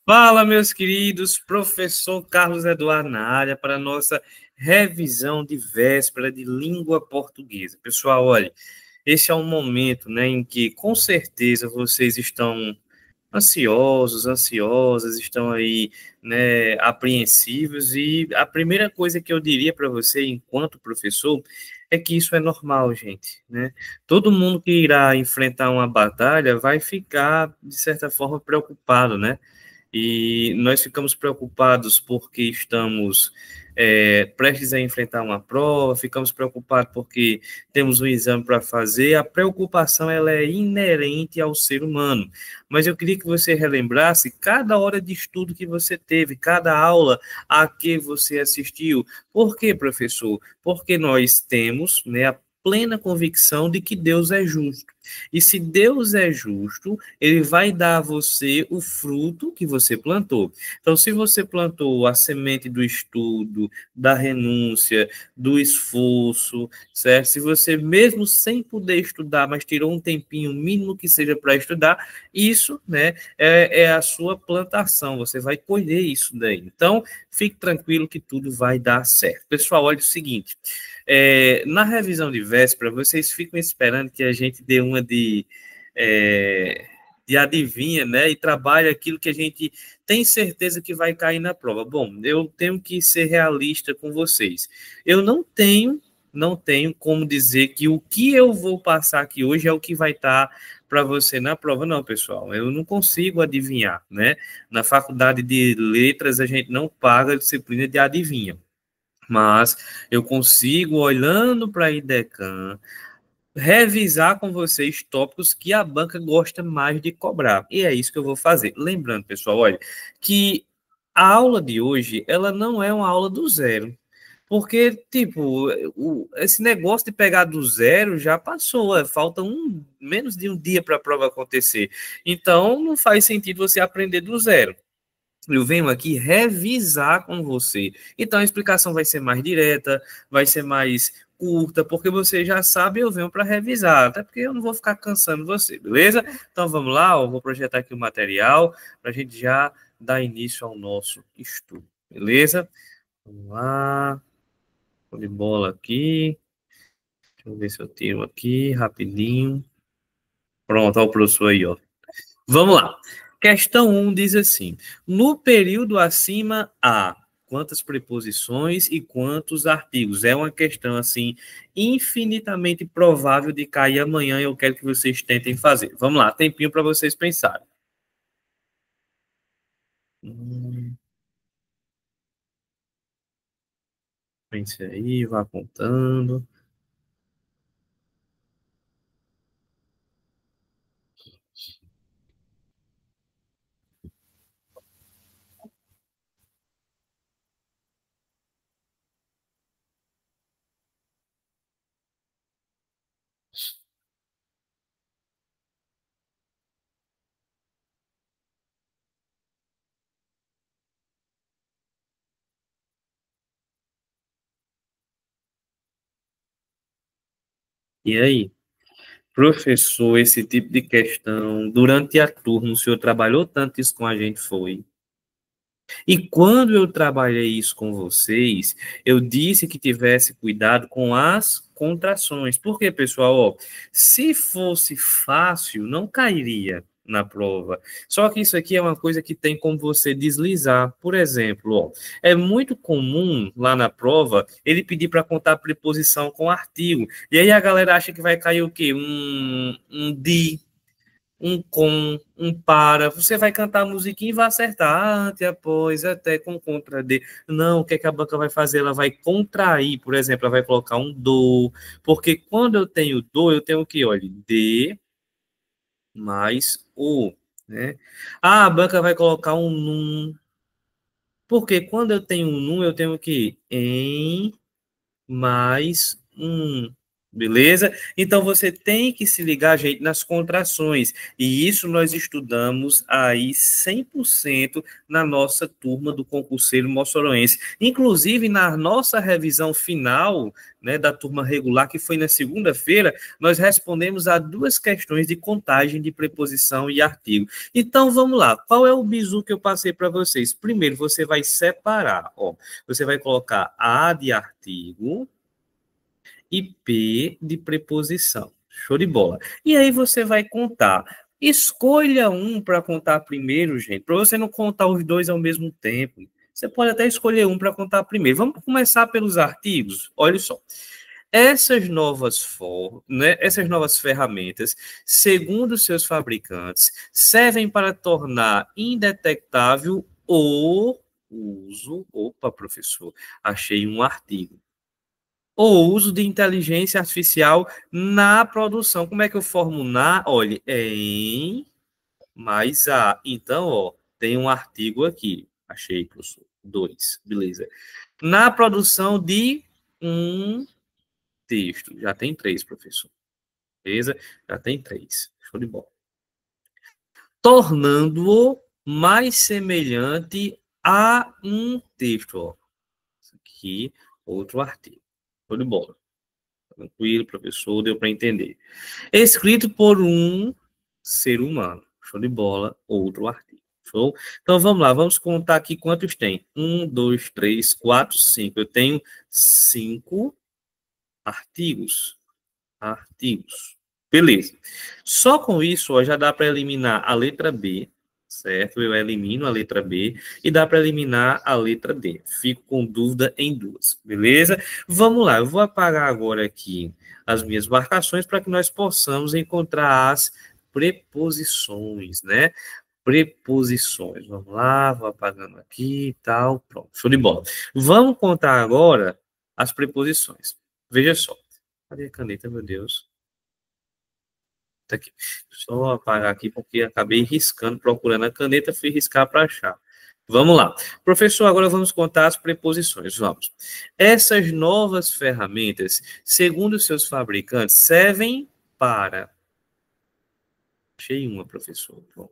Fala, meus queridos, professor Carlos Eduardo na área para a nossa revisão de véspera de língua portuguesa. Pessoal, olha, esse é um momento, né, em que com certeza vocês estão ansiosas, estão aí, né, apreensivos, e a primeira coisa que eu diria para você, enquanto professor, é que isso é normal, gente, né? Todo mundo que irá enfrentar uma batalha vai ficar, de certa forma, preocupado, né? E nós ficamos preocupados porque estamos prestes a enfrentar uma prova, ficamos preocupados porque temos um exame para fazer. A preocupação ela é inerente ao ser humano. Mas eu queria que você relembrasse cada hora de estudo que você teve, cada aula a que você assistiu. Por quê, professor? Porque nós temos, né, a plena convicção de que Deus é justo. E se Deus é justo, ele vai dar a você o fruto que você plantou. Então, se você plantou a semente do estudo, da renúncia, do esforço, certo? Se você, mesmo sem poder estudar, mas tirou um tempinho mínimo que seja para estudar, isso, né, é a sua plantação. Você vai colher isso daí. Então, fique tranquilo que tudo vai dar certo. Pessoal, olha o seguinte. Na revisão de véspera, vocês ficam esperando que a gente dê uma de adivinha, né? E trabalhe aquilo que a gente tem certeza que vai cair na prova. Bom, eu tenho que ser realista com vocês. Eu não tenho como dizer que o que eu vou passar aqui hoje é o que vai estar para você na prova, não, pessoal. Eu não consigo adivinhar, né? Na faculdade de letras, a gente não paga a disciplina de adivinha. Mas eu consigo, olhando para a IDECAM, revisar com vocês tópicos que a banca gosta mais de cobrar. E é isso que eu vou fazer. Lembrando, pessoal, olha, que a aula de hoje, ela não é uma aula do zero. Porque, tipo, esse negócio de pegar do zero já passou, falta menos de um dia para a prova acontecer. Então, não faz sentido você aprender do zero. Eu venho aqui revisar com você. Então a explicação vai ser mais direta, vai ser mais curta, porque você já sabe, eu venho para revisar, até porque eu não vou ficar cansando você, beleza? Então vamos lá, eu vou projetar aqui o material para a gente já dar início ao nosso estudo, beleza? Vamos lá, show de bola aqui. Deixa eu ver se eu tiro aqui rapidinho. Pronto, olha o professor aí, ó. Vamos lá. Questão 1 diz assim: no período acima há quantas preposições e quantos artigos? É uma questão assim infinitamente provável de cair amanhã. Eu quero que vocês tentem fazer. Vamos lá, tempinho para vocês pensarem. Pense aí, vá apontando. E aí, professor, esse tipo de questão, durante a turma, o senhor trabalhou tanto isso com a gente, foi? E quando eu trabalhei isso com vocês, eu disse que tivesse cuidado com as contrações. Porque, pessoal, ó, se fosse fácil, não cairia na prova. Só que isso aqui é uma coisa que tem como você deslizar. Por exemplo, ó, é muito comum lá na prova ele pedir para contar preposição com artigo. E aí a galera acha que vai cair o quê? Um de, um com, um para. Você vai cantar a musiquinha e vai acertar. Ante, após, até, com, contra, de. Não, o que é que a banca vai fazer? Ela vai contrair, por exemplo, ela vai colocar um do. Porque quando eu tenho do, eu tenho o que? Olha, de mais o, né? Ah, a banca vai colocar um num. Porque quando eu tenho um num, eu tenho o que? Em mais um. Beleza? Então, você tem que se ligar, gente, nas contrações. E isso nós estudamos aí 100% na nossa turma do concurseiro moçoroense. Inclusive, na nossa revisão final, né, da turma regular, que foi na segunda-feira, nós respondemos a 2 questões de contagem de preposição e artigo. Então, vamos lá. Qual é o bizu que eu passei para vocês? Primeiro, você vai separar. Ó, você vai colocar A de artigo e P de preposição. Show de bola. E aí você vai contar. Escolha um para contar primeiro, gente, para você não contar os 2 ao mesmo tempo. Você pode até escolher um para contar primeiro. Vamos começar pelos artigos. Olha só. Essas novas ferramentas, segundo seus fabricantes, servem para tornar indetectável o uso. Opa, professor, achei um artigo. O uso de inteligência artificial na produção. Como é que eu formo na? Olha, em mais a. Então, ó, tem um artigo aqui. Achei, professor. 2, beleza. Na produção de um texto. Já tem 3, professor. Beleza? Já tem 3. Show de bola. Tornando-o mais semelhante a um texto. Ó. Isso aqui, outro artigo. Show de bola. Tranquilo, professor, deu para entender. Escrito por um ser humano. Show de bola, outro artigo. Show? Então vamos lá, vamos contar aqui quantos tem. 1, 2, 3, 4, 5. Eu tenho 5 artigos. Artigos. Beleza. Só com isso, ó, já dá para eliminar a letra B, certo? Eu elimino a letra B e dá para eliminar a letra D. Fico com dúvida em 2, beleza? Vamos lá, eu vou apagar agora aqui as minhas marcações para que nós possamos encontrar as preposições, né? Preposições. Vamos lá, vou apagando aqui e tal. Pronto, show de bola. Vamos contar agora as preposições. Veja só. Cadê a caneta, meu Deus? Tá aqui. Só apagar aqui porque acabei riscando, procurando a caneta, fui riscar para achar. Vamos lá. Professor, agora vamos contar as preposições. Vamos. Essas novas ferramentas, segundo seus fabricantes, servem para... Achei uma, professor. Bom,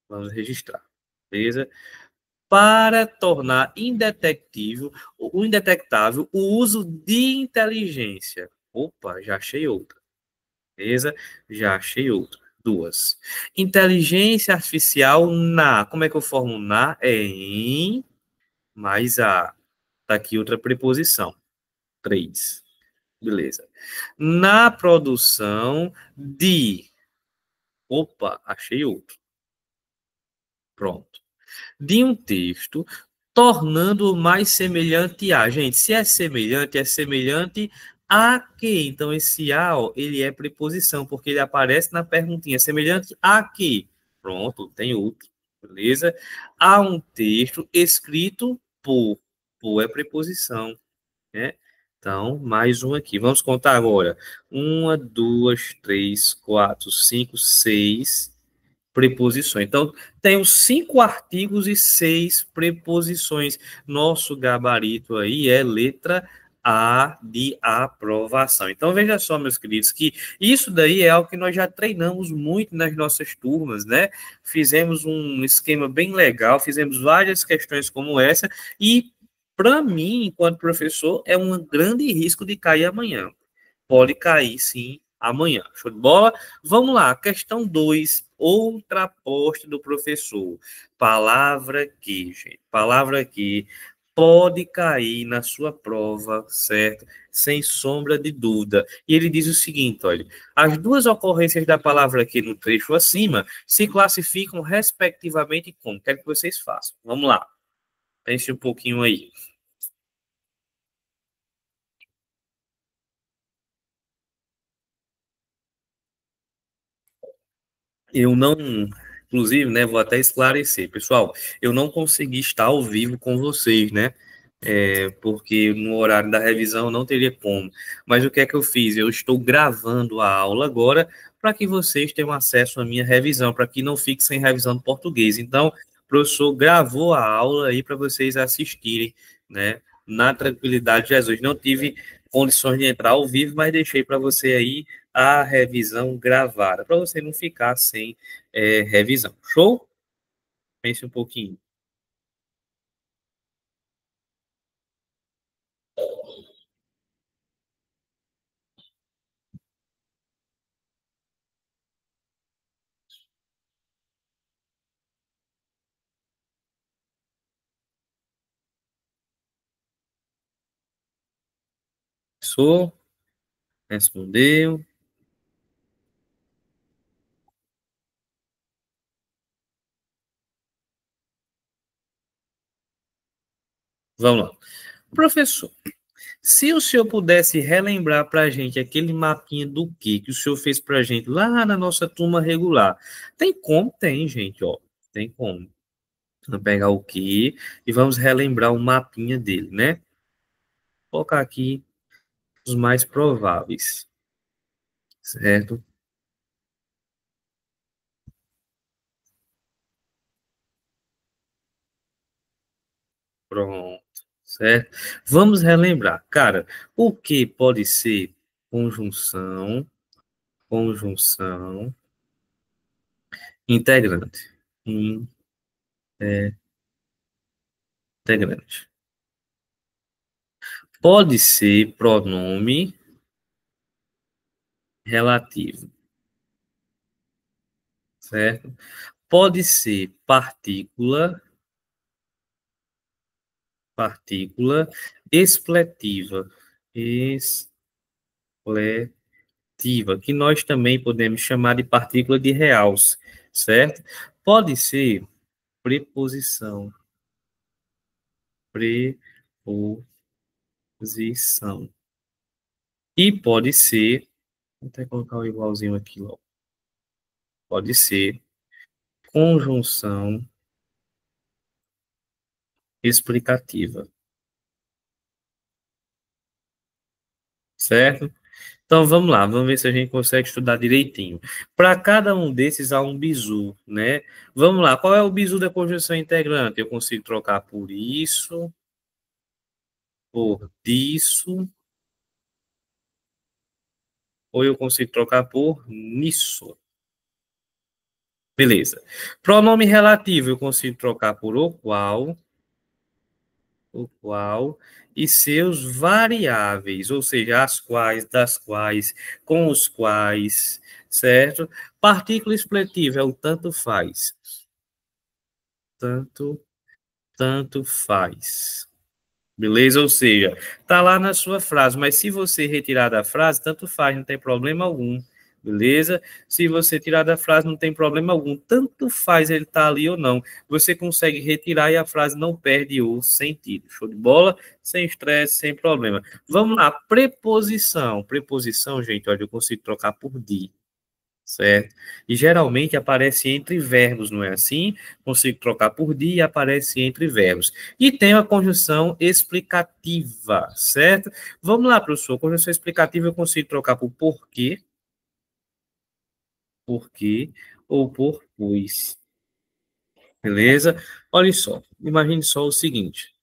vamos registrar. Beleza? Para tornar indetectável o uso de inteligência. Opa, já achei outra. Beleza? Já achei outra. 2. Inteligência artificial na. Como é que eu formo na? É em mais a. Tá aqui outra preposição. 3. Beleza. Na produção de. Opa, achei outro. Pronto. De um texto, tornando-o mais semelhante a. Gente, se é semelhante a quê? Então, esse a, ó, ele é preposição, porque ele aparece na perguntinha. Semelhante a quê? Pronto, tem outro. Beleza? A um texto escrito por. Por é preposição, né? Então, mais um aqui. Vamos contar agora. 1, 2, 3, 4, 5, 6 preposições. Então, tenho 5 artigos e 6 preposições. Nosso gabarito aí é letra A de aprovação. Então, veja só, meus queridos, que isso daí é algo que nós já treinamos muito nas nossas turmas, né? Fizemos um esquema bem legal, fizemos várias questões como essa, e, para mim, enquanto professor, é um grande risco de cair amanhã. Pode cair, sim, amanhã. Show de bola? Vamos lá, questão 2, outra aposta do professor. Palavra que, gente, palavra que pode cair na sua prova, certo? Sem sombra de dúvida. E ele diz o seguinte, olha, as 2 ocorrências da palavra aqui no trecho acima se classificam respectivamente como? Quero que vocês façam. Vamos lá. Pense um pouquinho aí. Eu não, inclusive, né, vou até esclarecer, pessoal, eu não consegui estar ao vivo com vocês, né, porque no horário da revisão não teria como. Mas o que é que eu fiz? Eu estou gravando a aula agora para que vocês tenham acesso à minha revisão, para que não fique sem revisão do português. Então, o professor gravou a aula aí para vocês assistirem, né, na tranquilidade de Jesus. Não tive condições de entrar ao vivo, mas deixei para você aí a revisão gravada, para você não ficar sem revisão. Show? Pense um pouquinho. Pensou? Respondeu? Vamos lá. Professor, se o senhor pudesse relembrar para a gente aquele mapinha do que o senhor fez para a gente lá na nossa turma regular, tem como? Tem, gente, ó. Tem como. Vamos pegar o que e vamos relembrar o mapinha dele, né? Vou colocar aqui os mais prováveis, certo? Pronto, certo? Vamos relembrar. Cara, o que pode ser conjunção, conjunção, integrante, integrante. Pode ser pronome relativo, certo? Pode ser partícula, partícula expletiva, expletiva, que nós também podemos chamar de partícula de realce, certo? Pode ser preposição, preposição. E pode ser, vou até colocar o igualzinho aqui, ó. Pode ser conjunção explicativa, certo? Então vamos lá, vamos ver se a gente consegue estudar direitinho. Para cada um desses há um bizu, né? Vamos lá, qual é o bizu da conjunção integrante? Eu consigo trocar por isso, por disso, ou eu consigo trocar por nisso. Beleza. Pronome relativo eu consigo trocar por o qual e seus variáveis, ou seja, as quais, das quais, com os quais, certo? Partícula expletiva é o tanto faz. Tanto, tanto faz. Beleza? Ou seja, tá lá na sua frase, mas se você retirar da frase, tanto faz, não tem problema algum. Beleza? Se você tirar da frase, não tem problema algum. Tanto faz ele estar ali ou não. Você consegue retirar e a frase não perde o sentido. Show de bola? Sem estresse, sem problema. Vamos lá. Preposição. Preposição, gente, olha, eu consigo trocar por de. Certo? E geralmente aparece entre verbos, não é assim? Consigo trocar por de e aparece entre verbos. E tem a conjunção explicativa, certo? Vamos lá, professor. Conjunção explicativa eu consigo trocar por porquê, porquê ou por pois. Beleza? Olha só. Imagine só o seguinte.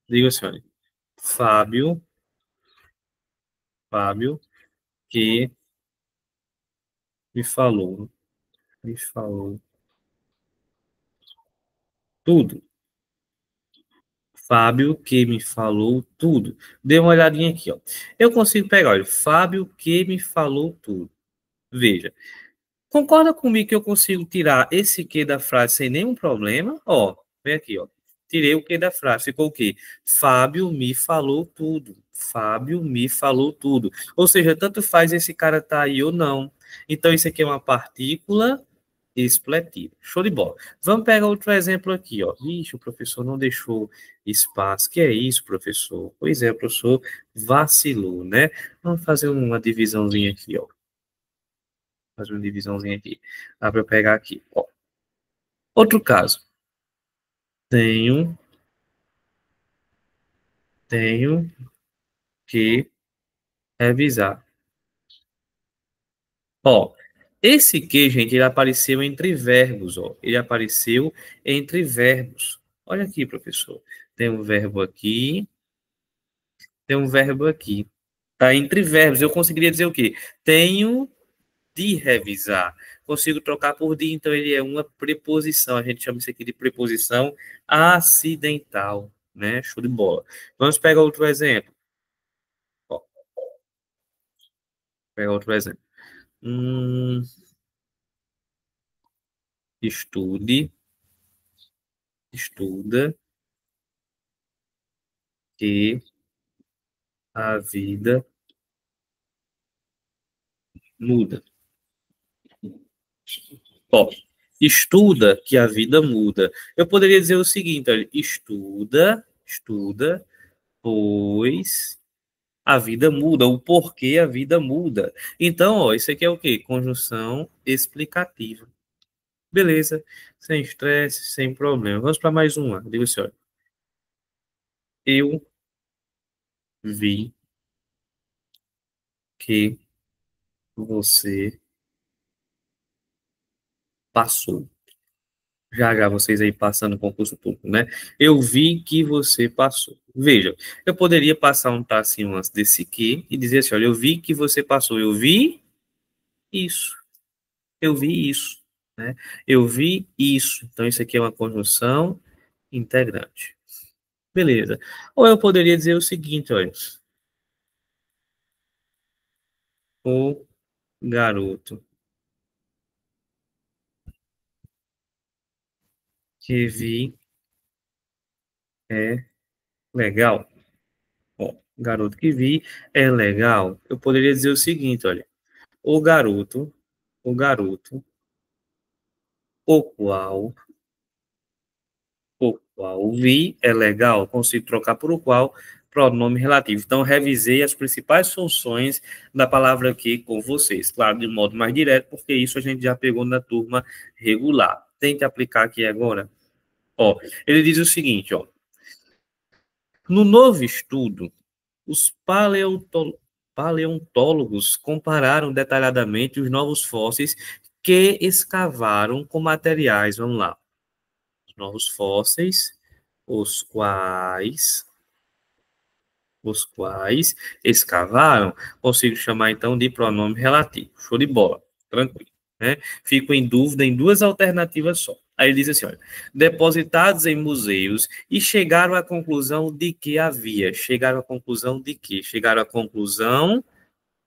Diga assim, olha. Fábio, Fábio, que me falou tudo. Fábio que me falou tudo. Dê uma olhadinha aqui, ó. Eu consigo pegar, olha, Fábio que me falou tudo. Veja, concorda comigo que eu consigo tirar esse que da frase sem nenhum problema? Ó, vem aqui, ó. Tirei o que da frase, ficou o quê? Fábio me falou tudo. Fábio me falou tudo. Ou seja, tanto faz esse cara tá aí ou não. Então, isso aqui é uma partícula expletivo. Show de bola. Vamos pegar outro exemplo aqui, ó. Ixi, o professor não deixou espaço. Que é isso, professor? Pois é, o professor vacilou, né? Vamos fazer uma divisãozinha aqui, ó. Fazer uma divisãozinha aqui. Dá para eu pegar aqui, ó. Outro caso. Tenho, tenho que revisar. Ó, esse que, gente, ele apareceu entre verbos, ó. Ele apareceu entre verbos. Olha aqui, professor. Tem um verbo aqui Tem um verbo aqui. Tá entre verbos. Eu conseguiria dizer o quê? Tenho de revisar. Consigo trocar por de, então ele é uma preposição. A gente chama isso aqui de preposição acidental, né? Show de bola. Vamos pegar outro exemplo. Ó, pegar outro exemplo. Hum, estude, estuda, que a vida muda. Ó, estuda que a vida muda. Eu poderia dizer o seguinte, olha, estuda, pois a vida muda, o porquê a vida muda. Então, ó, isso aqui é o quê? Conjunção explicativa. Beleza, sem estresse, sem problema. Vamos para mais uma. Diga assim, olha, eu vi que você passou. Já já vocês aí passando no concurso público, né? Eu vi que você passou. Veja, eu poderia passar um tracinho antes desse que e dizer assim, olha, eu vi que você passou. Eu vi isso. Eu vi isso, né? Eu vi isso. Então, isso aqui é uma conjunção integrante. Beleza. Ou eu poderia dizer o seguinte, olha, o garoto que vi é legal. Ó, garoto que vi é legal. Eu poderia dizer o seguinte, olha, o garoto, o garoto, o qual o qual vi é legal, consigo trocar por o qual pronome relativo. Então, revisei as principais funções da palavra aqui com vocês. Claro, de modo mais direto, porque isso a gente já pegou na turma regular. Tente aplicar aqui agora. Ó, ele diz o seguinte, ó. No novo estudo, os paleontólogos compararam detalhadamente os novos fósseis que escavaram com materiais, vamos lá, os novos fósseis, os quais escavaram, consigo chamar então de pronome relativo. Show de bola, tranquilo, né? Fico em dúvida em duas alternativas só. Aí ele diz assim, olha, depositados em museus e chegaram à conclusão de que havia. Chegaram à conclusão de que? Chegaram à conclusão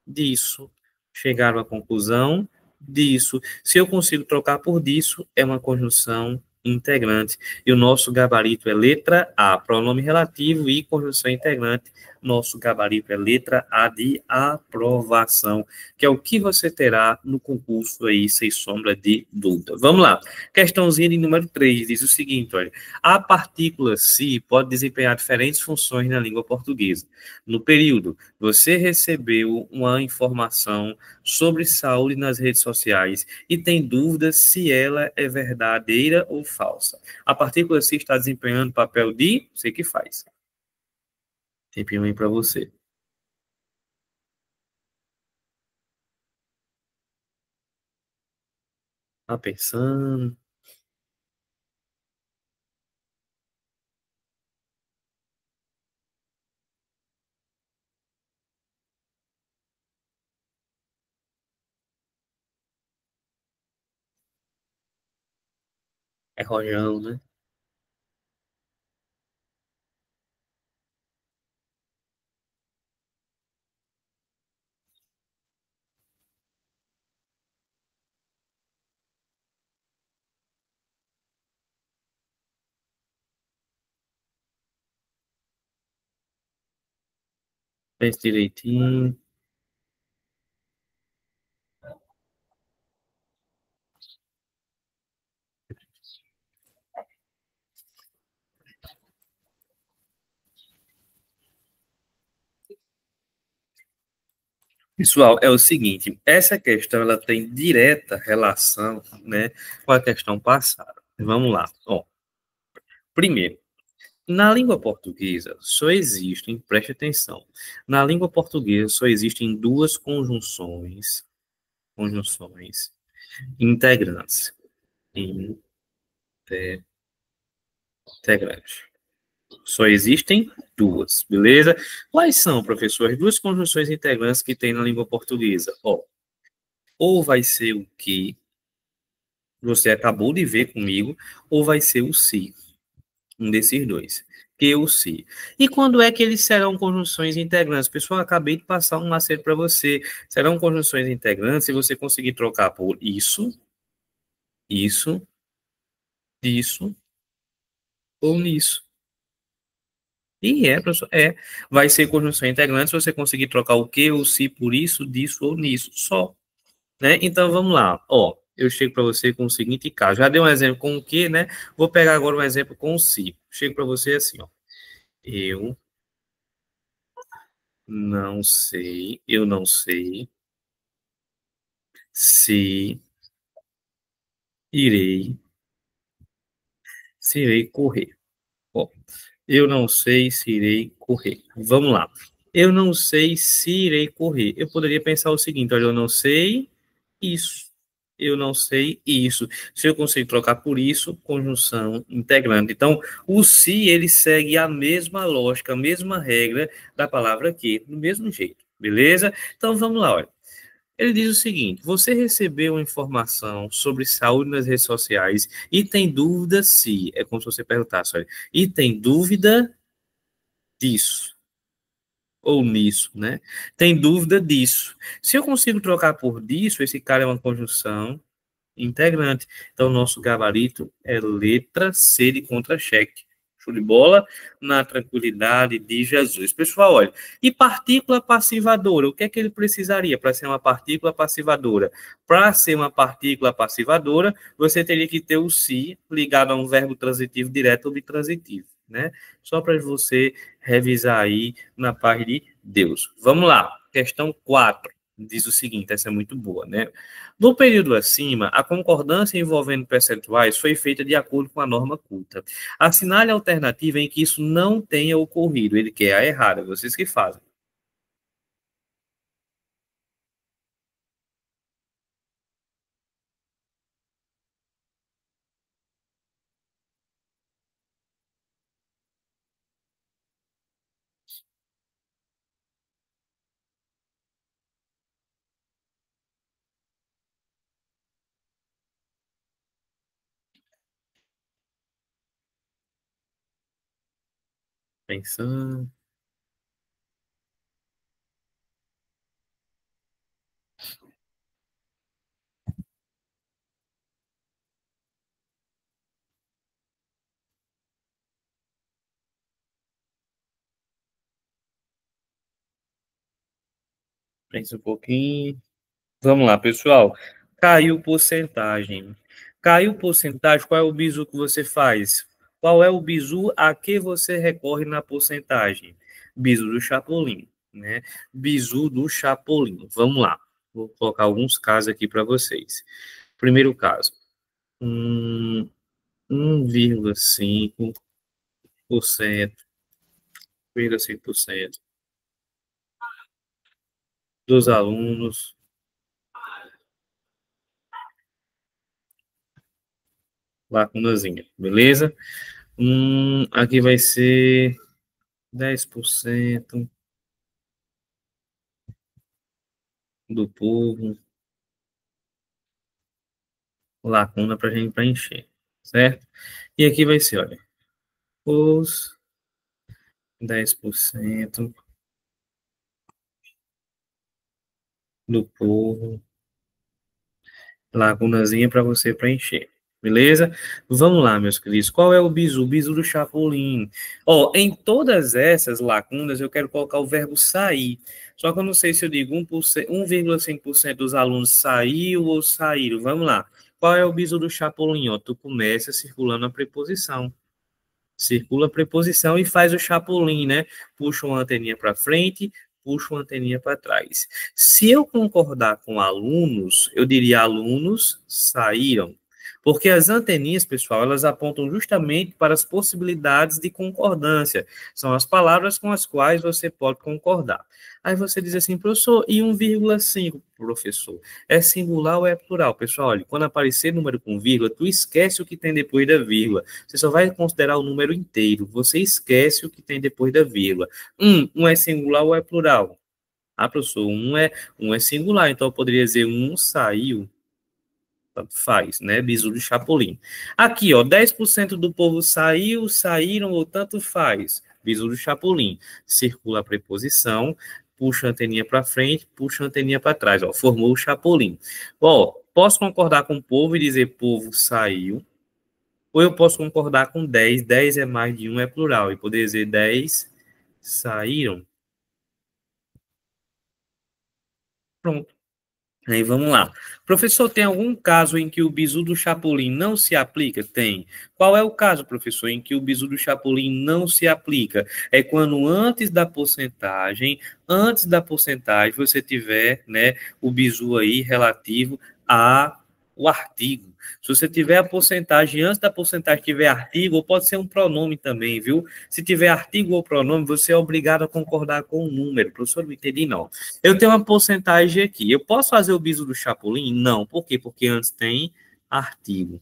disso. Chegaram à conclusão disso. Se eu consigo trocar por disso, é uma conjunção integrante. E o nosso gabarito é letra A, pronome relativo e conjunção integrante. Nosso gabarito é letra A de aprovação, que é o que você terá no concurso aí, sem sombra de dúvida. Vamos lá. Questãozinha de número 3 diz o seguinte, olha, a partícula se pode desempenhar diferentes funções na língua portuguesa. No período você recebeu uma informação sobre saúde nas redes sociais e tem dúvidas se ela é verdadeira ou falsa. A partícula C está desempenhando papel de você que faz. Tempinho aí para você. Tá pensando? É rojão, né? Pense direitinho. Pessoal, é o seguinte, essa questão ela tem direta relação, né, com a questão passada. Vamos lá. Ó, primeiro, na língua portuguesa só existem, preste atenção, na língua portuguesa só existem duas conjunções integrantes. Integrantes. Só existem duas, beleza? Quais são, professor, as duas conjunções integrantes que tem na língua portuguesa? Ó, ou vai ser o que você acabou de ver comigo, ou vai ser o se. Um desses dois. Que o se. E quando é que eles serão conjunções integrantes? Pessoal, acabei de passar um macete para você. Serão conjunções integrantes se você conseguir trocar por isso, isso, isso ou nisso. E professor, vai ser conjunção integrante se você conseguir trocar o que, o se por isso, disso ou nisso, só, né? Então, vamos lá, ó, eu chego para você com o seguinte caso, já dei um exemplo com o que, né? Vou pegar agora um exemplo com o se. Chego para você assim, ó, eu eu não sei se irei, se irei correr. Ó, eu não sei se irei correr. Vamos lá. Eu não sei se irei correr. Eu poderia pensar o seguinte, olha, eu não sei isso. Eu não sei isso. Se eu consigo trocar por isso, conjunção integrante. Então, o se, ele segue a mesma lógica, a mesma regra da palavra que, do mesmo jeito. Beleza? Então, vamos lá, olha. Ele diz o seguinte: você recebeu informação sobre saúde nas redes sociais e tem dúvida se, é como se você perguntasse, olha, e tem dúvida disso ou nisso, né? Tem dúvida disso. Se eu consigo trocar por disso, esse cara é uma conjunção integrante. Então, nosso gabarito é letra C de contra-cheque. Show de bola? Na tranquilidade de Jesus. Pessoal, olha, e partícula passivadora? O que é que ele precisaria para ser uma partícula passivadora? Para ser uma partícula passivadora, você teria que ter o se ligado a um verbo transitivo direto ou bitransitivo, né? Só para você revisar aí na paz de Deus. Vamos lá, questão 4. Diz o seguinte, essa é muito boa, né? No período acima, a concordância envolvendo percentuais foi feita de acordo com a norma culta. Assinale a alternativa em que isso não tenha ocorrido. Ele quer a errada, vocês que fazem. Pensando, pensa um pouquinho. Vamos lá, pessoal. Caiu porcentagem. Caiu porcentagem, qual é o bizu que você faz? Qual é o bizu a que você recorre na porcentagem? Bizu do Chapolin, né? Bizu do Chapolin. Vamos lá. Vou colocar alguns casos aqui para vocês. Primeiro caso. 1,5%, 1,5% dos alunos, lacunazinha, beleza? Aqui vai ser 10% do povo, lacuna para a gente preencher, certo? E aqui vai ser, olha, os 10% do povo, lacunazinha para você preencher. Beleza? Vamos lá, meus queridos. Qual é o bizu? O bizu do Chapolin. Ó, em todas essas lacunas, eu quero colocar o verbo sair. Só que eu não sei se eu digo 1%, 1,5% dos alunos saiu ou saíram. Vamos lá. Qual é o bizu do Chapolin? Ó, tu começa circulando a preposição. Circula a preposição e faz o chapulim, né? Puxa uma anteninha para frente, puxa uma anteninha para trás. Se eu concordar com alunos, eu diria alunos saíram. Porque as anteninhas, pessoal, elas apontam justamente para as possibilidades de concordância. São as palavras com as quais você pode concordar. Aí você diz assim, professor, e 1,5, professor? É singular ou é plural? Pessoal, olha, quando aparecer número com vírgula, tu esquece o que tem depois da vírgula. Você só vai considerar o número inteiro. Você esquece o que tem depois da vírgula. Um é singular ou é plural? Ah, professor, um é singular, então eu poderia dizer um saiu, tanto faz, né? Bizu do Chapolin. Aqui, ó, 10% do povo saiu, saíram ou tanto faz. Bizu do Chapolin. Circula a preposição, puxa a anteninha para frente, puxa a anteninha para trás, ó, formou o Chapolin. Ó, posso concordar com o povo e dizer povo saiu, ou eu posso concordar com 10, 10 é mais de um, é plural, e poder dizer 10 saíram. Pronto. Aí vamos lá. Professor, tem algum caso em que o bizu do Chapolin não se aplica? Tem. Qual é o caso, professor, em que o bizu do Chapolin não se aplica? É quando antes da porcentagem, você tiver, né, o bizu aí relativo a o artigo. Se você tiver a porcentagem, antes da porcentagem tiver artigo, ou pode ser um pronome também, viu? Se tiver artigo ou pronome, você é obrigado a concordar com o número. Professor, não entendi, não. Eu tenho uma porcentagem aqui. Eu posso fazer o bizu do Chapolin? Não. Por quê? Porque antes tem artigo.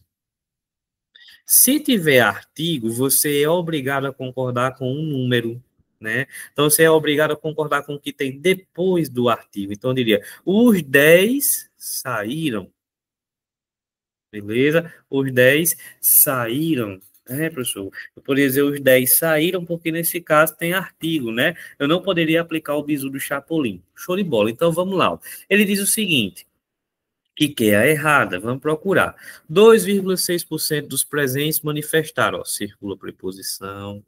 Se tiver artigo, você é obrigado a concordar com um número, né? Então, você é obrigado a concordar com o que tem depois do artigo. Então, eu diria, os 10 saíram, beleza? Os 10 saíram. É, professor, eu poderia dizer os 10 saíram porque nesse caso tem artigo, né? Eu não poderia aplicar o bizu do Chapolin. Show de bola. Então vamos lá. Ele diz o seguinte, que é a errada. Vamos procurar. 2,6% dos presentes manifestaram, ó, circula preposição,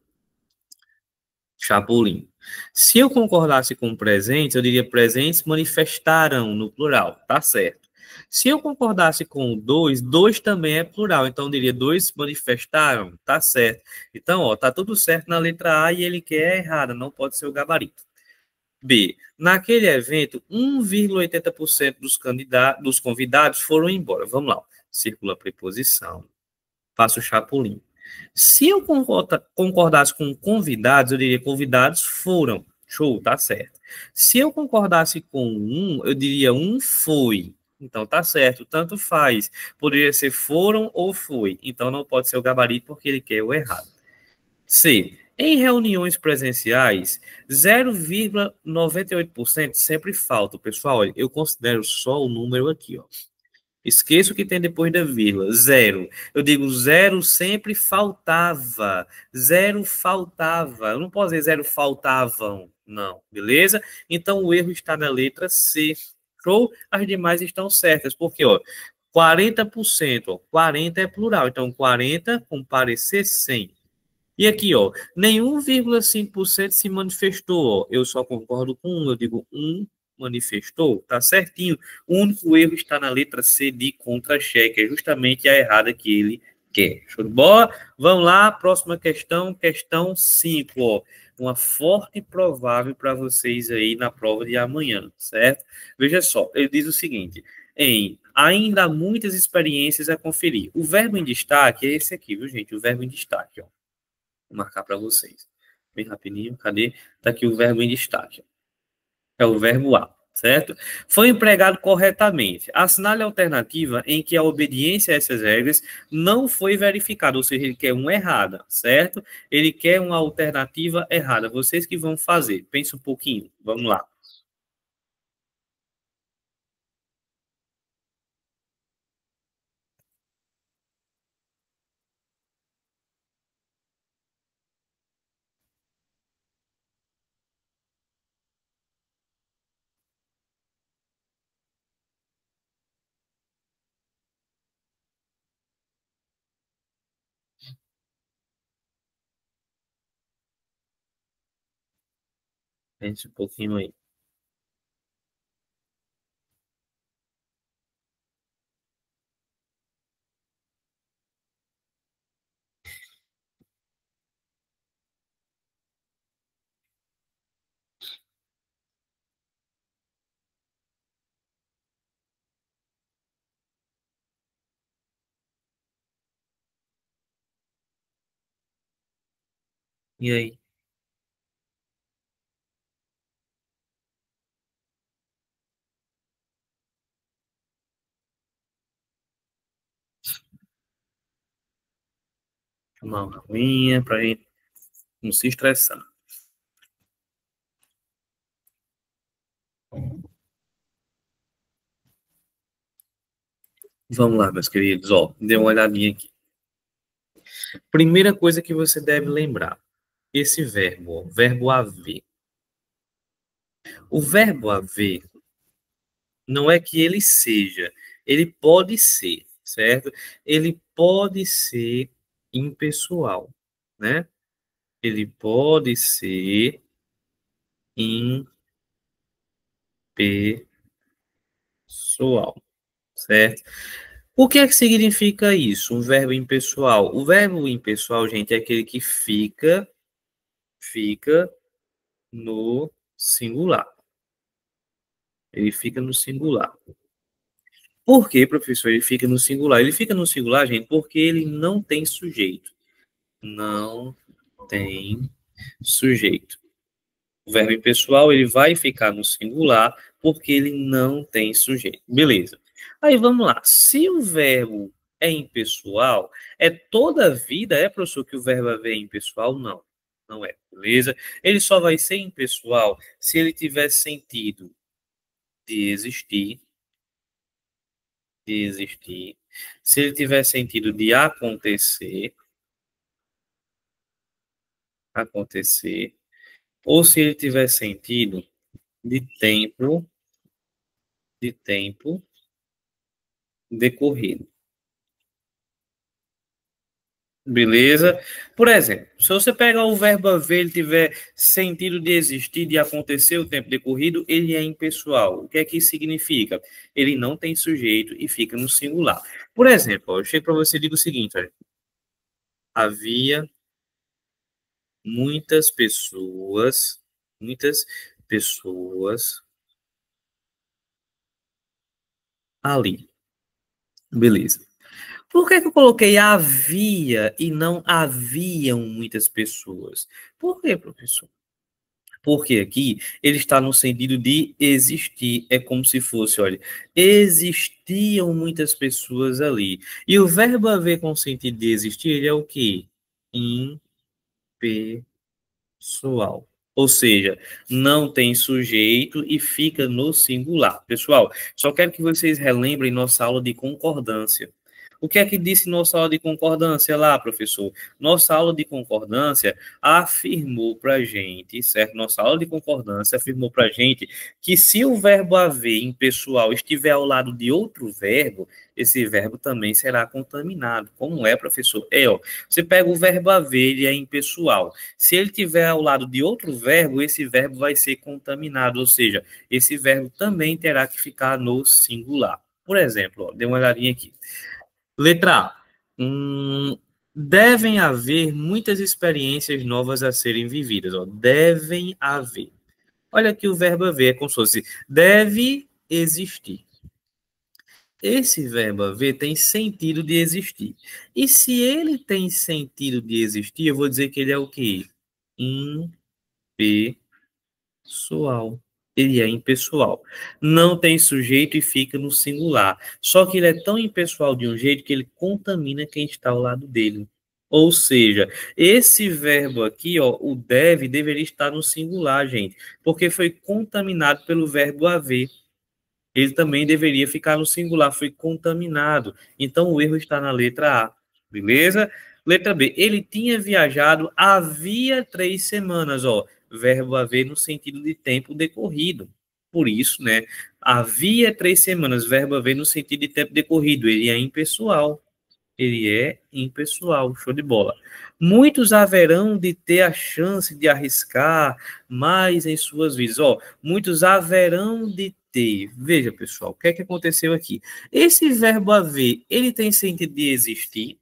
Chapolin. Se eu concordasse com presentes, eu diria presentes manifestaram no plural, tá certo. Se eu concordasse com o dois, dois também é plural, então eu diria dois manifestaram, tá certo. Então, ó, tá tudo certo na letra A e ele quer a errada, não pode ser o gabarito. B. Naquele evento, 1,80% dos convidados foram embora. Vamos lá. Circula a preposição. Faço o chapulinho. Se eu concordasse com convidados, eu diria convidados foram. Show, tá certo. Se eu concordasse com um, eu diria um foi. Então tá certo, tanto faz. Poderia ser foram ou foi. Então não pode ser o gabarito porque ele quer o errado. C. Em reuniões presenciais, 0,98% sempre falta. Pessoal, olha, eu considero só o número aqui, ó. Esqueço o que tem depois da vírgula. Zero. Eu digo zero sempre faltava. Zero faltava. Eu não posso dizer zero faltavam. Não, beleza? Então o erro está na letra C. Show? As demais estão certas. Porque, ó, 40%, ó, 40 é plural. Então 40 comparecer 100. E aqui, ó, nenhum 0,5% se manifestou. Ó. Eu só concordo com um, eu digo manifestou, tá certinho. O único erro está na letra C de contra-cheque, é justamente a errada que ele quer. Show de bola? Vamos lá, próxima questão, questão 5, ó. Uma forte e provável para vocês aí na prova de amanhã, certo? Veja só, ele diz o seguinte, ainda há muitas experiências a conferir. O verbo em destaque é esse aqui, viu, gente? O verbo em destaque, ó. Vou marcar para vocês. Bem rapidinho, cadê? Tá aqui o verbo em destaque. É o verbo a, certo? Foi empregado corretamente. Assinale a alternativa em que a obediência a essas regras não foi verificada, ou seja, ele quer uma errada, certo? Ele quer uma alternativa errada. Vocês que vão fazer. Pense um pouquinho. Vamos lá. Pense um pouquinho aí. E aí? Tomar uma aguinha pra gente não se estressar. Vamos lá, meus queridos. Ó, dê uma olhadinha aqui. Primeira coisa que você deve lembrar. Esse verbo, ó, verbo haver. O verbo haver não é que ele seja, ele pode ser, certo? Ele pode ser impessoal, né? Ele pode ser impessoal, certo? O que é que significa isso? Um verbo impessoal. O verbo impessoal, gente, é aquele que fica no singular. Ele fica no singular. Por que, professor, ele fica no singular? Ele fica no singular, gente, porque ele não tem sujeito. Não tem sujeito. O verbo impessoal, ele vai ficar no singular porque ele não tem sujeito. Beleza. Aí vamos lá. Se o verbo é impessoal, é toda a vida, é, professor, que o verbo haver é impessoal? Não. Não é. Beleza? Ele só vai ser impessoal se ele tiver sentido de existir, se ele tiver sentido de acontecer, ou se ele tiver sentido de tempo decorrido. Beleza? Por exemplo, se você pegar o verbo haver, ele tiver sentido de existir, de acontecer o tempo decorrido, ele é impessoal. O que é que isso significa? Ele não tem sujeito e fica no singular. Por exemplo, ó, eu chego para você e digo o seguinte: olha, havia muitas pessoas ali. Beleza. Por que que eu coloquei havia e não haviam muitas pessoas? Por quê, professor? Porque aqui ele está no sentido de existir. É como se fosse, olha, existiam muitas pessoas ali. E o verbo haver com sentido de existir, ele é o quê? Impessoal. Ou seja, não tem sujeito e fica no singular. Pessoal, só quero que vocês relembrem nossa aula de concordância. O que é que disse nossa aula de concordância lá, professor? Nossa aula de concordância afirmou para a gente, certo? Nossa aula de concordância afirmou para a gente que se o verbo haver impessoal estiver ao lado de outro verbo, esse verbo também será contaminado. Como é, professor? É, ó, você pega o verbo haver, ele é impessoal. Se ele estiver ao lado de outro verbo, esse verbo vai ser contaminado, ou seja, esse verbo também terá que ficar no singular. Por exemplo, ó, dê uma olhadinha aqui. Letra A. Devem haver muitas experiências novas a serem vividas. Ó. Devem haver. Olha aqui o verbo haver, é como se fosse deve existir. Esse verbo haver tem sentido de existir. E se ele tem sentido de existir, eu vou dizer que ele é o quê? Impessoal. Ele é impessoal. Não tem sujeito e fica no singular. Só que ele é tão impessoal de um jeito que ele contamina quem está ao lado dele. Ou seja, esse verbo aqui, ó, o deve, deveria estar no singular, gente, porque foi contaminado pelo verbo haver. Ele também deveria ficar no singular, foi contaminado. Então o erro está na letra A, beleza? Letra B, ele tinha viajado havia 3 semanas, ó, verbo haver no sentido de tempo decorrido. Por isso, né, havia 3 semanas, verbo haver no sentido de tempo decorrido, ele é impessoal. Ele é impessoal, show de bola. Muitos haverão de ter a chance de arriscar mais em suas vidas. Ó, muitos haverão de ter. Veja, pessoal, o que é que aconteceu aqui? Esse verbo haver, ele tem sentido de existir?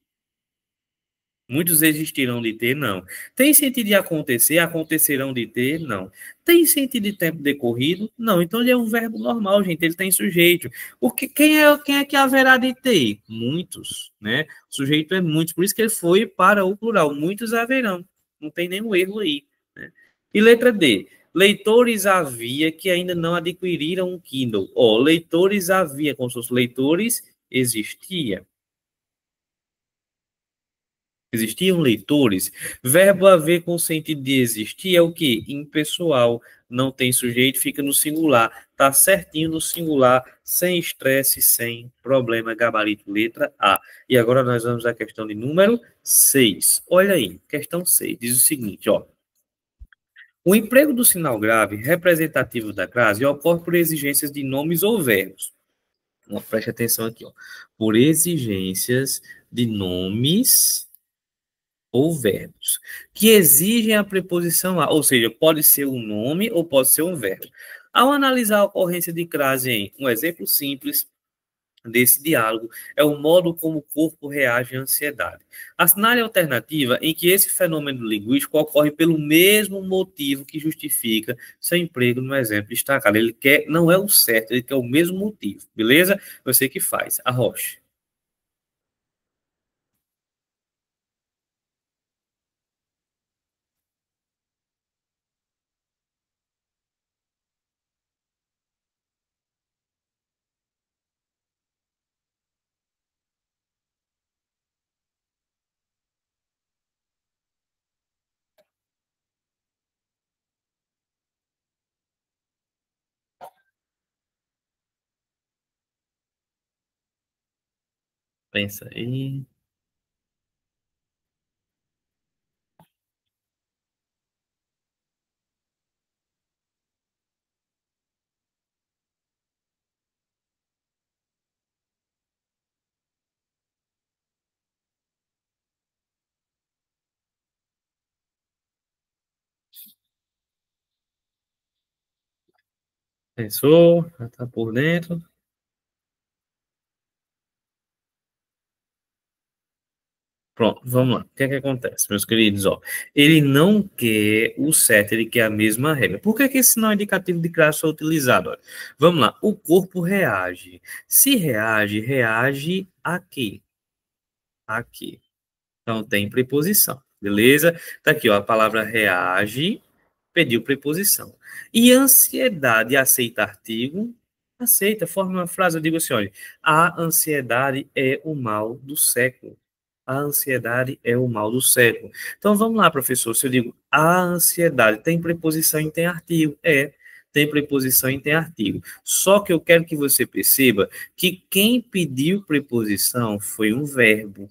Muitos existirão de ter? Não. Tem sentido de acontecer? Acontecerão de ter? Não. Tem sentido de tempo decorrido? Não. Então ele é um verbo normal, gente. Ele tem sujeito. Quem é que haverá de ter? Muitos, né? O sujeito é muitos. Por isso que ele foi para o plural. Muitos haverão. Não tem nenhum erro aí, né? E letra D. Leitores havia que ainda não adquiriram um Kindle. Ó, leitores havia, como se fosse leitores, existia. Existiam leitores. Verbo haver com o sentido de existir é o quê? Impessoal. Não tem sujeito, fica no singular. Tá certinho no singular, sem estresse, sem problema. Gabarito, letra A. E agora nós vamos à questão de número 6. Olha aí, questão 6. Diz o seguinte, ó. O emprego do sinal grave representativo da crase ocorre por exigências de nomes ou verbos. Preste atenção aqui, ó. Por exigências de nomes ou verbos, que exigem a preposição a, ou seja, pode ser um nome ou pode ser um verbo. Ao analisar a ocorrência de crase em um exemplo simples desse diálogo, é o modo como o corpo reage à ansiedade. Assinale a alternativa em que esse fenômeno linguístico ocorre pelo mesmo motivo que justifica seu emprego no exemplo destacado. Ele quer, não é o certo, ele quer o mesmo motivo, beleza? Você que faz. Arrocha. Pensa aí. Pensou? Já tá por dentro. Pronto, vamos lá. O que é que acontece, meus queridos? Ó, ele não quer o certo, ele quer a mesma regra. Por que que esse sinal indicativo de classe foi utilizado? Olha, vamos lá. O corpo reage. Se reage, reage a quê? A quê? Então tem preposição, beleza? Tá aqui, ó, a palavra reage pediu preposição. E ansiedade aceita artigo? Aceita, forma uma frase, eu digo assim, olha, a ansiedade é o mal do século. A ansiedade é o mal do século. Então vamos lá, professor, se eu digo a ansiedade tem preposição e tem artigo? É, tem preposição e tem artigo. Só que eu quero que você perceba que quem pediu preposição foi um verbo.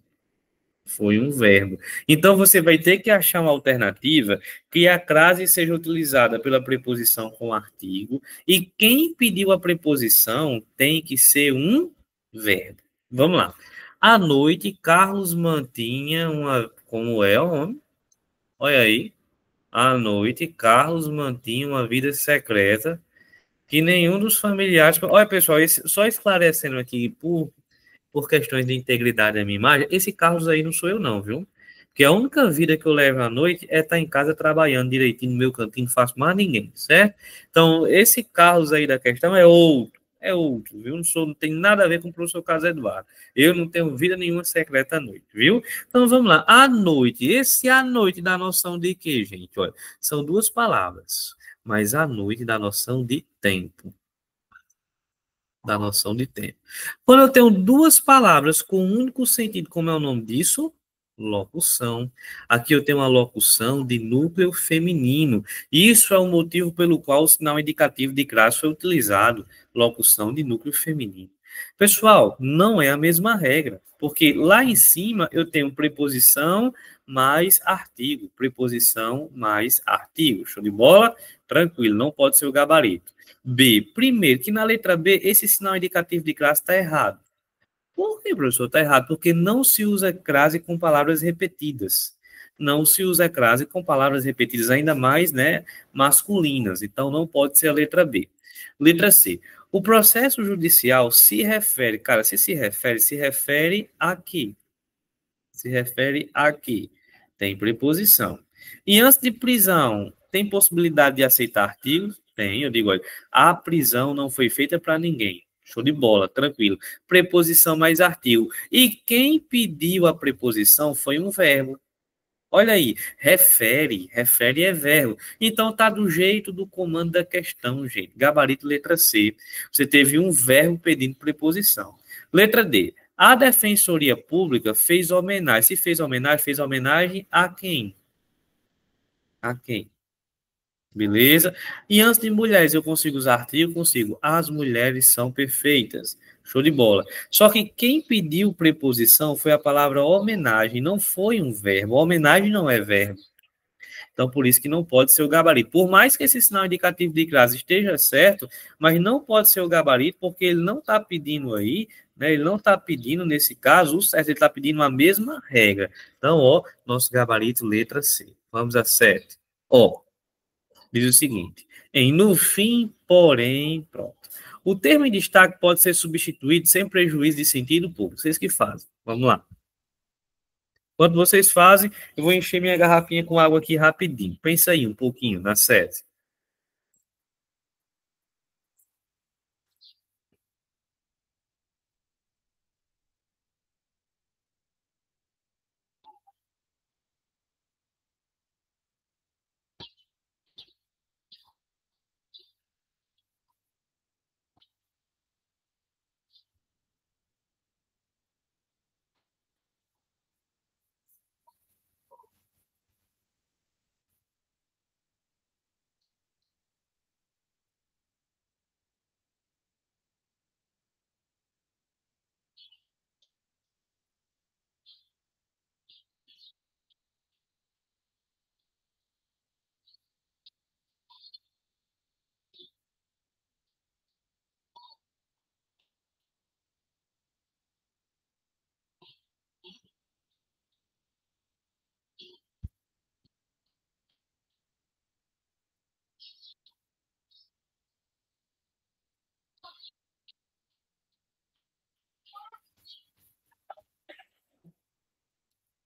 Foi um verbo. Então você vai ter que achar uma alternativa que a crase seja utilizada pela preposição com artigo e quem pediu a preposição tem que ser um verbo. Vamos lá. À noite, Carlos mantinha uma. Como é o nome? Olha aí. À noite, Carlos mantinha uma vida secreta que nenhum dos familiares. Olha, pessoal, só esclarecendo aqui, por questões de integridade da minha imagem, esse Carlos aí não sou eu não, viu? Porque a única vida que eu levo à noite é estar em casa trabalhando direitinho no meu cantinho, não faço mais ninguém, certo? Então, esse Carlos aí da questão é outro, viu? Não tem nada a ver com o professor Carlos Eduardo. Eu não tenho vida nenhuma secreta à noite, viu? Então, vamos lá. À noite, esse à noite dá noção de quê, gente? Olha, são duas palavras, mas à noite dá noção de tempo, da noção de tempo. Quando eu tenho duas palavras com um único sentido, como é o nome disso? Locução. Aqui eu tenho uma locução de núcleo feminino. Isso é o motivo pelo qual o sinal indicativo de classe foi utilizado. Locução de núcleo feminino. Pessoal, não é a mesma regra, porque lá em cima eu tenho preposição mais artigo, preposição mais artigo. Show de bola? Tranquilo, não pode ser o gabarito. B. Primeiro, que na letra B, esse sinal indicativo de classe está errado. Por que, professor? Está errado. Porque não se usa crase com palavras repetidas. Não se usa crase com palavras repetidas, ainda mais, né, masculinas. Então, não pode ser a letra B. Letra C. O processo judicial se refere, cara, se refere a quê? Se refere a quê? Tem preposição. E antes de prisão, tem possibilidade de aceitar artigos? Tem, eu digo, olha, a prisão não foi feita para ninguém. Show de bola, tranquilo. Preposição mais artigo. E quem pediu a preposição foi um verbo. Olha aí, refere é verbo. Então tá do jeito do comando da questão, gente. Gabarito letra C. Você teve um verbo pedindo preposição. Letra D. A Defensoria Pública fez homenagem. Se fez homenagem a quem? A quem? Beleza? E antes de mulheres, eu consigo usar artigo? Consigo. As mulheres são perfeitas. Show de bola. Só que quem pediu preposição foi a palavra homenagem, não foi um verbo. Homenagem não é verbo. Então, por isso que não pode ser o gabarito. Por mais que esse sinal indicativo de crase esteja certo, mas não pode ser o gabarito, porque ele não está pedindo aí, né? Ele não está pedindo, nesse caso, o certo, ele está pedindo a mesma regra. Então, ó, nosso gabarito, letra C. Vamos a 7. Ó, diz o seguinte: em no fim, porém, pronto. O termo em destaque pode ser substituído sem prejuízo de sentido público. Vocês que fazem. Vamos lá. Quando vocês fazem, eu vou encher minha garrafinha com água aqui rapidinho. Pensa aí um pouquinho na sete.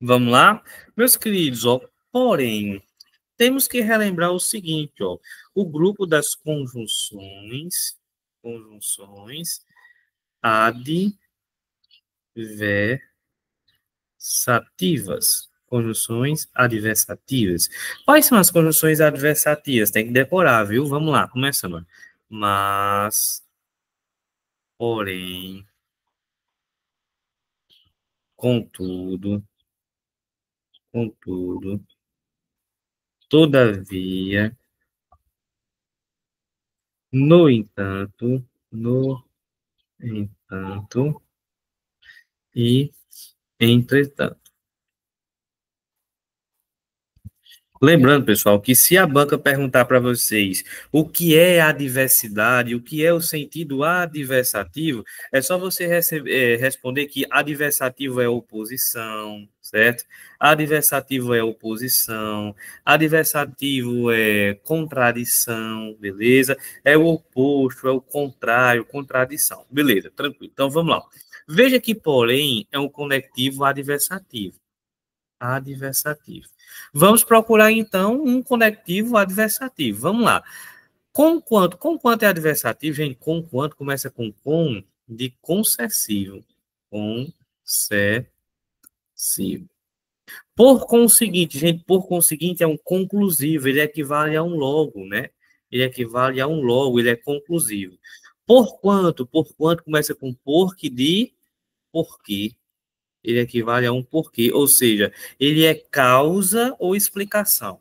Vamos lá? Meus queridos, ó, porém, temos que relembrar o seguinte, ó, o grupo das conjunções adversativas. Conjunções adversativas. Quais são as conjunções adversativas? Tem que decorar, viu? Vamos lá, começando. Mas, porém, contudo, contudo, todavia, no entanto, no entanto e entretanto. Lembrando, pessoal, que se a banca perguntar para vocês o que é a diversidade, o que é o sentido adversativo, é só você responder que adversativo é oposição, certo? Adversativo é oposição, adversativo é contradição, beleza? É o oposto, é o contrário, contradição, beleza, tranquilo. Então vamos lá. Veja que, porém, é um conectivo adversativo. Adversativo. Vamos procurar, então, um conectivo adversativo. Vamos lá. Com quanto é adversativo, gente? Com quanto começa com de concessivo. Concessivo. Por conseguinte, gente, por conseguinte é um conclusivo, ele equivale a um logo, né? Ele equivale a um logo, ele é conclusivo. Por quanto começa com por que de porquê. Ele equivale a um porquê, ou seja, ele é causa ou explicação.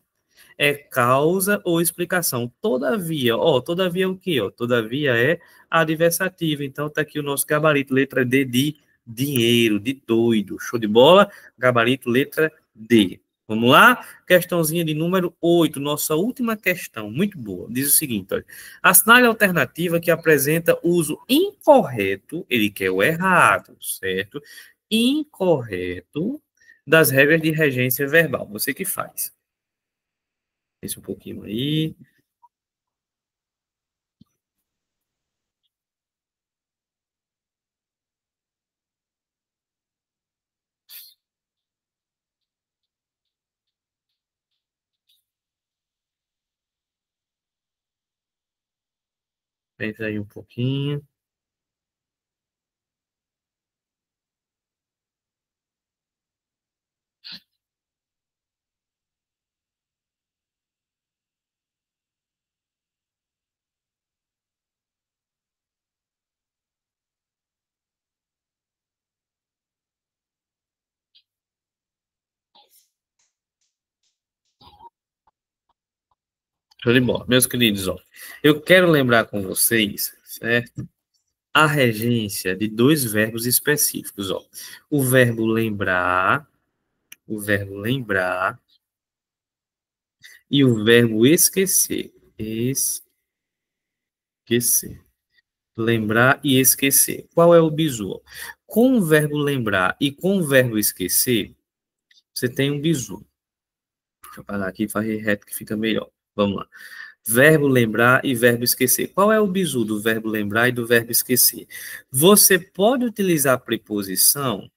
É causa ou explicação. Todavia, ó, todavia é o quê? Ó? Todavia é adversativa. Então, tá aqui o nosso gabarito, letra D de dinheiro, de doido. Show de bola? Gabarito, letra D. Vamos lá? Questãozinha de número 8, nossa última questão, muito boa. Diz o seguinte, olha. Assinale a alternativa que apresenta uso incorreto, ele quer o errado, certo? Incorreto das regras de regência verbal. Você que faz. Esse um pouquinho aí. Pensa aí um pouquinho. Show de bola. Meus queridos, ó, eu quero lembrar com vocês, certo? A regência de dois verbos específicos, ó. O verbo lembrar e o verbo esquecer. Esquecer. Lembrar e esquecer. Qual é o bizu? Com o verbo lembrar e com o verbo esquecer, você tem um bizu. Deixa eu parar aqui e fazer reto que fica melhor. Vamos lá. Verbo lembrar e verbo esquecer. Qual é o bizu do verbo lembrar e do verbo esquecer? Você pode utilizar a preposição?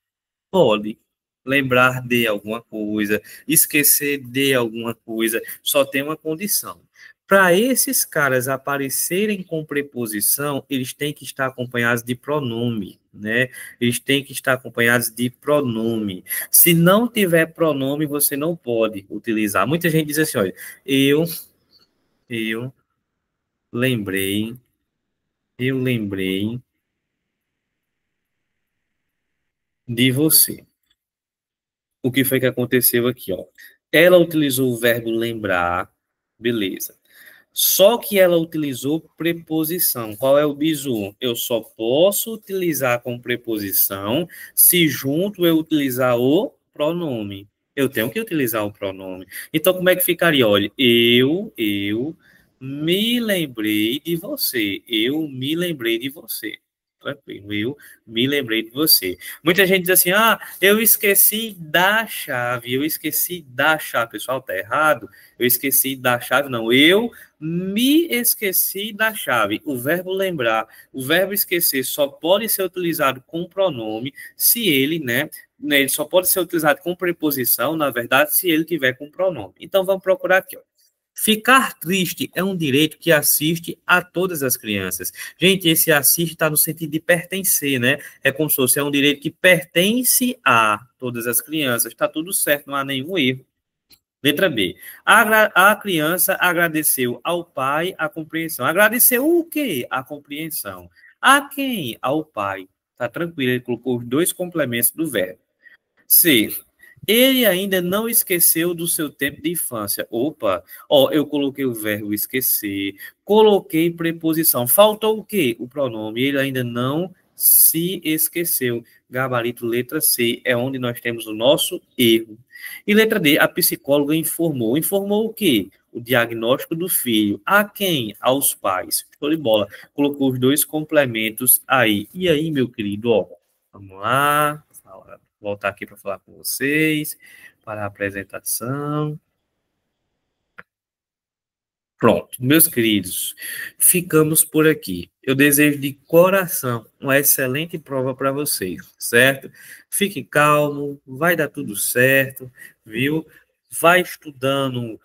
Pode. Lembrar de alguma coisa, esquecer de alguma coisa, só tem uma condição. Para esses caras aparecerem com preposição, eles têm que estar acompanhados de pronome, né? Eles têm que estar acompanhados de pronome. Se não tiver pronome, você não pode utilizar. Muita gente diz assim, olha, eu lembrei, eu lembrei de você. O que foi que aconteceu aqui, ó? Ela utilizou o verbo lembrar, beleza. Só que ela utilizou preposição. Qual é o bizu? Eu só posso utilizar com preposição se junto eu utilizar o pronome. Eu tenho que utilizar o pronome. Então, como é que ficaria? Olha, eu me lembrei de você. Eu me lembrei de você. Tranquilo, eu me lembrei de você. Muita gente diz assim, eu esqueci da chave. Eu esqueci da chave. Pessoal, tá errado. Eu esqueci da chave, não. Eu me esqueci da chave. O verbo lembrar, o verbo esquecer só pode ser utilizado com pronome se ele, né? Ele só pode ser utilizado com preposição, na verdade, se ele tiver com pronome. Então, vamos procurar aqui, ó. Ficar triste é um direito que assiste a todas as crianças. Gente, esse assiste está no sentido de pertencer, né? É como se fosse um direito que pertence a todas as crianças. Está tudo certo, não há nenhum erro. Letra B. A criança agradeceu ao pai a compreensão. Agradeceu o quê? A compreensão. A quem? Ao pai. Tá tranquilo, ele colocou os dois complementos do verbo. C. Ele ainda não esqueceu do seu tempo de infância. Opa, ó, eu coloquei o verbo esquecer, coloquei preposição. Faltou o quê? O pronome. Ele ainda não se esqueceu. Gabarito letra C é onde nós temos o nosso erro. E letra D, a psicóloga informou. Informou o quê? O diagnóstico do filho. A quem? Aos pais. Show de bola. Colocou os dois complementos aí. E aí, meu querido, ó, vamos lá. Voltar aqui para falar com vocês, para a apresentação. Pronto, meus queridos, ficamos por aqui. Eu desejo de coração uma excelente prova para vocês, certo? Fique calmo, vai dar tudo certo, viu? Vai estudando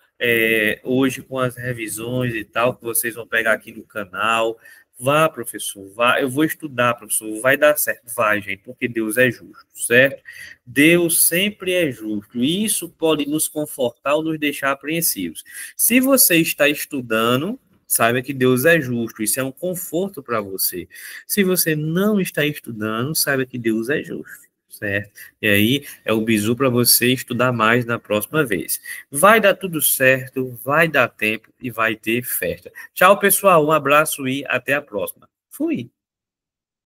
hoje com as revisões e tal, que vocês vão pegar aqui no canal. Vá, professor, vá. Eu vou estudar, professor. Vai dar certo. Vai, gente, porque Deus é justo, certo? Deus sempre é justo. E isso pode nos confortar ou nos deixar apreensivos. Se você está estudando, saiba que Deus é justo. Isso é um conforto para você. Se você não está estudando, saiba que Deus é justo, certo? E aí é o bizu para você estudar mais na próxima vez. Vai dar tudo certo, vai dar tempo e vai ter festa. Tchau, pessoal. Um abraço e até a próxima. Fui.